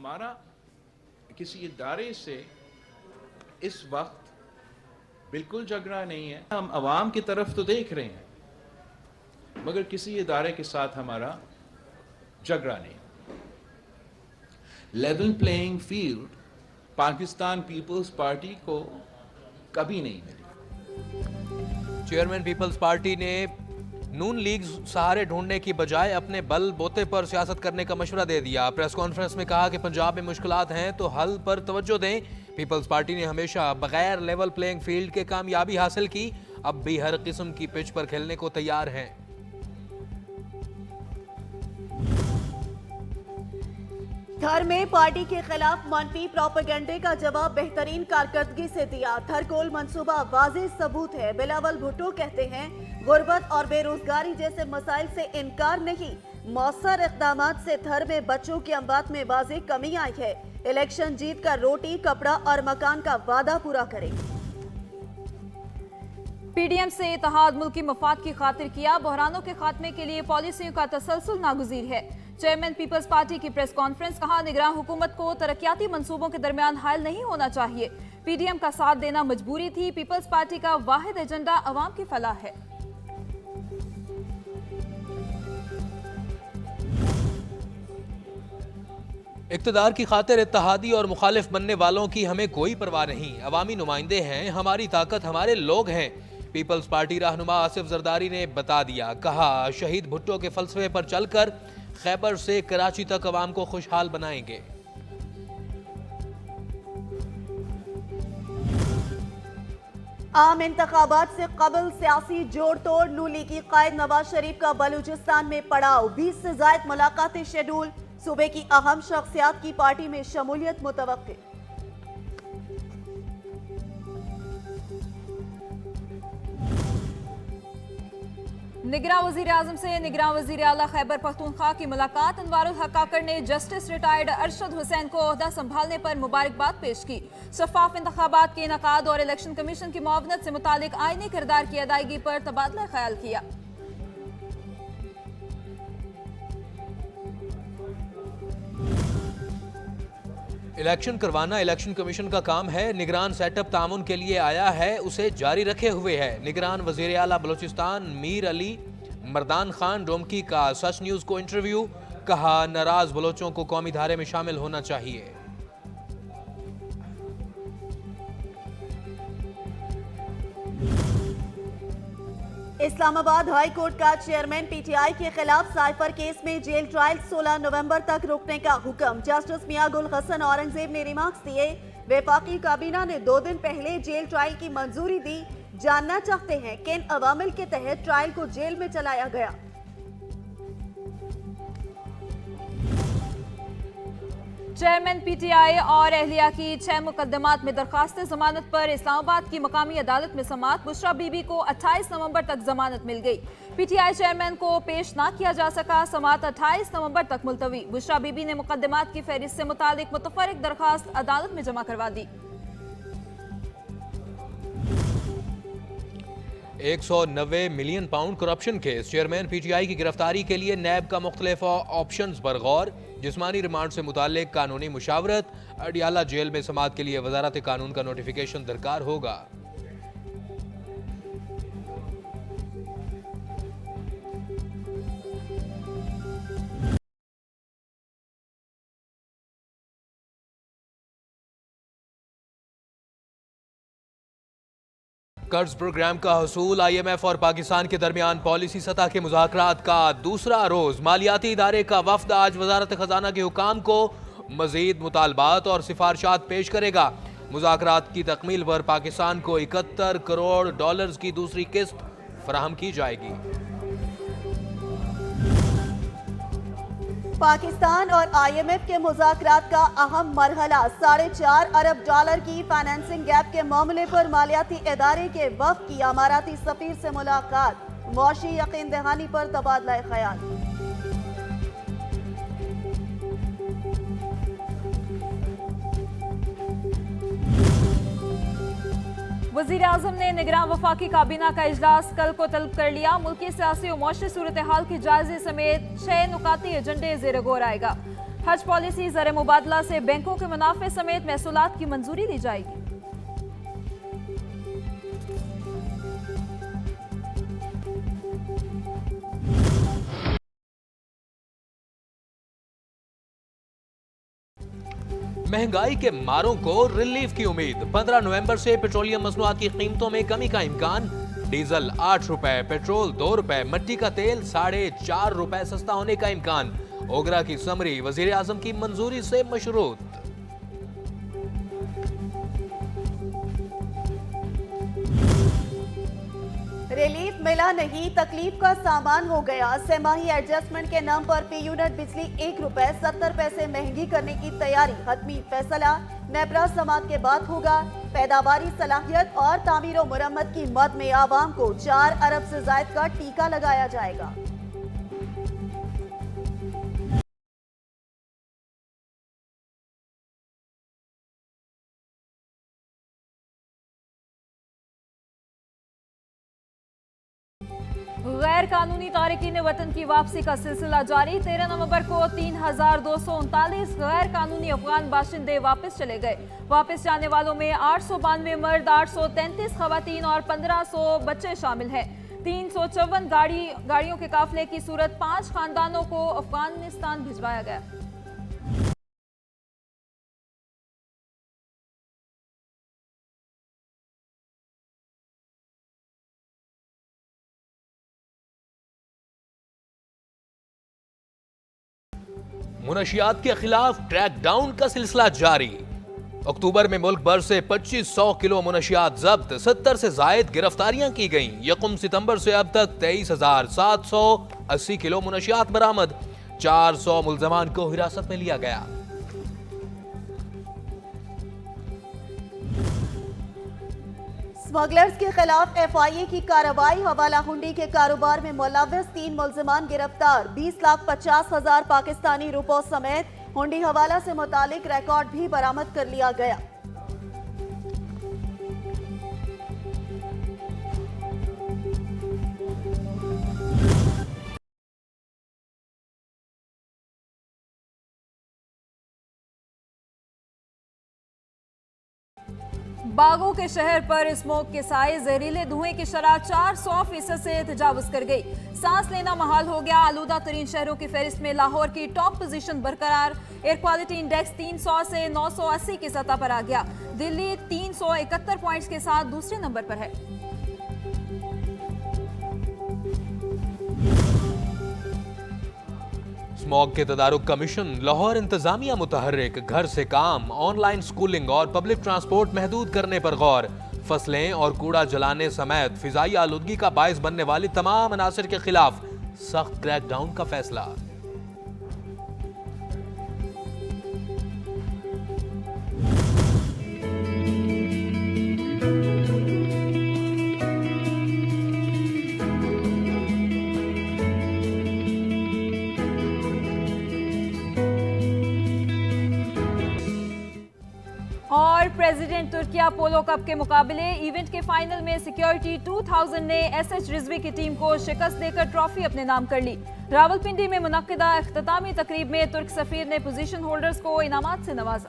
हमारा किसी इदारे से इस वक्त बिल्कुल झगड़ा नहीं है। हम अवाम की तरफ तो देख रहे हैं, मगर किसी इदारे के साथ हमारा झगड़ा नहीं। Level playing field Pakistan Peoples Party को कभी नहीं मिली। चेयरमैन पीपल्स पार्टी ने नून लीग सहारे ढूंढने की बजाय अपने बल बोते पर सियासत करने का मशवरा दे दिया। प्रेस कॉन्फ्रेंस में कहा कि पंजाब में मुश्किलात हैं तो हल पर तवज्जो दें। पीपल्स पार्टी ने हमेशा बगैर लेवल प्लेइंग फील्ड के कामयाबी हासिल की, अब भी हर किस्म की पिच पर खेलने को तैयार हैं। थर में पार्टी के खिलाफ मनफी प्रोपेगेंडे का जवाब बेहतरीन कारकर्दगी से दिया। थर कोल मंसूबा वाज़ेह सबूत है। बिलावल भुट्टो कहते हैं गुर्बत और बेरोजगारी जैसे मसाइल से इनकार नहीं, मौसर इक़दामात से थर में बच्चों की अमवात में वाज़ेह कमी आई है। इलेक्शन जीत कर रोटी कपड़ा और मकान का वादा पूरा करें। पीडीएम से इत्तेहाद मुल्की मफाद की खातिर किया, बहरानों के खात्मे के लिए पॉलिसियों का तसलसल नागुज़ीर है। चेयरमैन पीपल्स पार्टी की प्रेस कॉन्फ्रेंस, कहा निगरान हुकूमत को तरक्याती मंसूबों के दरमियान हायल नहीं होना चाहिए। पीडीएम का साथ देना मजबूरी थी। पीपल्स पार्टी का वाहिद एजेंडा अवाम की फलाह है। इक़्तिदार की खातिर इत्तेहादी और मुखालिफ बनने वालों की हमें कोई परवाह नहीं। अवामी नुमाइंदे हैं, हमारी ताकत हमारे लोग हैं। पीपल्स पार्टी रहनुमा आसिफ जरदारी ने बता दिया। कहा शहीद भुट्टो के फलसफे पर चलकर खैबर से कराची तक अवाम को खुशहाल बनाएंगे। आम इंतखाबात से कबल सियासी जोड़ तोड़, नून लीगी कायद नवाज शरीफ का बलूचिस्तान में पड़ाव, 20 से जायद मुलाकातें शेड्यूल, सूबे की अहम शख्सियात की पार्टी में शमूलियत मुतवक्किल। निगरान वजीर आजम से निगरान वजीर आला खैबर पख्तूनख्वा की मुलाकात, अनवारुल हक काकड़ ने जस्टिस रिटायर्ड अरशद हुसैन को ओहदा संभालने पर मुबारकबाद पेश की। शफाफ इंतखाबात के इनकाद और इलेक्शन कमीशन की मुआवनत से मुतालिक आईनी किरदार की अदायगी पर तबादला ख्याल किया। इलेक्शन करवाना इलेक्शन कमीशन का काम है। निगरान सेटअप तामुन के लिए आया है, उसे जारी रखे हुए है। निगरान वजीर आला बलोचिस्तान मीर अली मर्दान खान डोमकी का सच न्यूज को इंटरव्यू, कहा नाराज बलोचों को कौमी धारे में शामिल होना चाहिए। इस्लामाबाद हाई कोर्ट का चेयरमैन पीटीआई के खिलाफ साइफर केस में जेल ट्रायल 16 नवंबर तक रोकने का हुक्म। जस्टिस मियां गुल हसन औरंगजेब ने रिमार्क्स दिए। वफाकी काबीना ने 2 दिन पहले जेल ट्रायल की मंजूरी दी। जानना चाहते हैं किन अवामिल के तहत ट्रायल को जेल में चलाया गया। चेयरमैन पीटीआई और अहलिया की 6 मुकदमात में दरखास्त जमानत पर इस्लामाबाद की मकामी अदालत में समाअत। बुशरा बीबी को 28 नवंबर तक जमानत मिल गई। पीटीआई चेयरमैन को पेश ना किया जा सका, समाअत 28 नवंबर तक मुलतवी। बुशरा बीबी ने मुकदमात की फहरिस्त से मुतालिक मुतफर्रिक दरखास्त अदालत में जमा करवा दी। 190 million pound corruption case, chairman PTI की गिरफ्तारी के लिए नैब का मुख्तलिफ ऑप्शंस पर गौर। जिस्मानी रिमांड से मुताल्लिक कानूनी मुशावरत, अडियाला जेल में समाअत के लिए वजारत कानून का नोटिफिकेशन दरकार होगा। कर्ज प्रोग्राम का हसूल, IMF और पाकिस्तान के दरमियान पॉलिसी सतह के मुज़ाकरात का दूसरा रोज। मालियाती इदारे का वफ्द आज वजारत खजाना के हुकाम को मजीद मुतालबात और सिफारशात पेश करेगा। मुज़ाकरात की तकमील पर पाकिस्तान को 71 करोड़ डॉलर्स की दूसरी किस्त फराहम की जाएगी। पाकिस्तान और IMF के मुज़ाकरात का अहम मरहला, 4.5 अरब डॉलर की फाइनेंसिंग गैप के मामले पर मालियाती इदारे के वफ्द की अमाराती सफीर से मुलाकात। मुआशी यकीन दहानी पर तबादला ख्याल। वज़ीर आज़म ने निगरान वफाकी काबीना का इजलास कल को तलब कर लिया। मुल्की सियासी और मौशरी सूरत हाल के जायजे समेत 6 नुकाती एजेंडे ज़ेर गौर आएगा। हज पॉलिसी ज़र मुबादला से बैंकों के मुनाफे समेत महसूलात की मंजूरी दी जाएगी। महंगाई के मारों को रिलीफ की उम्मीद। 15 नवंबर से पेट्रोलियम मसनूआत की कीमतों में कमी का इम्कान। डीजल 8 रुपए, पेट्रोल 2 रुपए, मिट्टी का तेल 4.5 रुपए सस्ता होने का इम्कान। ओगरा की समरी वजीर आजम की मंजूरी से मशरूत। रिलीफ मिला नहीं, तकलीफ का सामान हो गया। सेमाही एडजस्टमेंट के नाम पर फी यूनिट बिजली 1 रुपए 70 पैसे महंगी करने की तैयारी। हतमी फैसला नेपरा समात के बाद होगा। पैदावारी सलाहियत और तामीर और मुरम्मत की मद में आवाम को 4 अरब से जायद का टीका लगाया जाएगा। गैर कानूनी तारिकीन वतन की वापसी का सिलसिला जारी। 13 नवंबर को 3239 गैर कानूनी अफगान बाशिंदे वापस चले गए। वापस जाने वालों में 892 मर्द, 833 खवातीन और 1500 बच्चे शामिल हैं। 354 गाड़ियों के काफिले की सूरत 5 खानदानों को अफगानिस्तान भिजवाया गया। मुनशियात के खिलाफ क्रैकडाउन का सिलसिला जारी। अक्टूबर में मुल्क भर से 2500 किलो मुनशियात जब्त, 70 से जायद गिरफ्तारियां की गईं। यकम सितंबर से अब तक 23,780 किलो मुनशियात बरामद। 400 मुल्जमान को हिरासत में लिया गया। स्मगलर्स के खिलाफ FIA की कार्रवाई। हवाला हुंडी के कारोबार में मुलव्वस 3 मुल्जिमान गिरफ्तार। 20,50,000 पाकिस्तानी रुपयों समेत हुंडी हवाला से मुतालिक रिकॉर्ड भी बरामद कर लिया गया। बागों के शहर पर स्मोक के साए जहरीले धुएं की शरह 400% से तजावुज कर गई। सांस लेना महाल हो गया। आलूदा तरीन शहरों की फहरिस्त में लाहौर की टॉप पोजीशन बरकरार। एयर क्वालिटी इंडेक्स 300 से 980 की सतह पर आ गया। दिल्ली 371 पॉइंट्स के साथ दूसरे नंबर पर है। स्मॉग के तदारुक कमीशन, लाहौर इंतजामिया मुतहर्रिक। घर से काम, ऑनलाइन स्कूलिंग और पब्लिक ट्रांसपोर्ट महदूद करने पर गौर। फसलें और कूड़ा जलाने समेत फिजाई आलूदगी का बायस बनने वाली तमाम अनासर के खिलाफ सख्त क्रैकडाउन का फैसला। और प्रेसिडेंट तुर्किया पोलो कप के मुकाबले इवेंट के फाइनल में सिक्योरिटी 2000 ने SH रिजवी की टीम को शिकस्त देकर ट्रॉफी अपने नाम कर ली। रावलपिंडी में मुनक्किदा इख्तितामी तकरीब में तुर्क सफीर ने पोजीशन होल्डर्स को इनामात से नवाजा।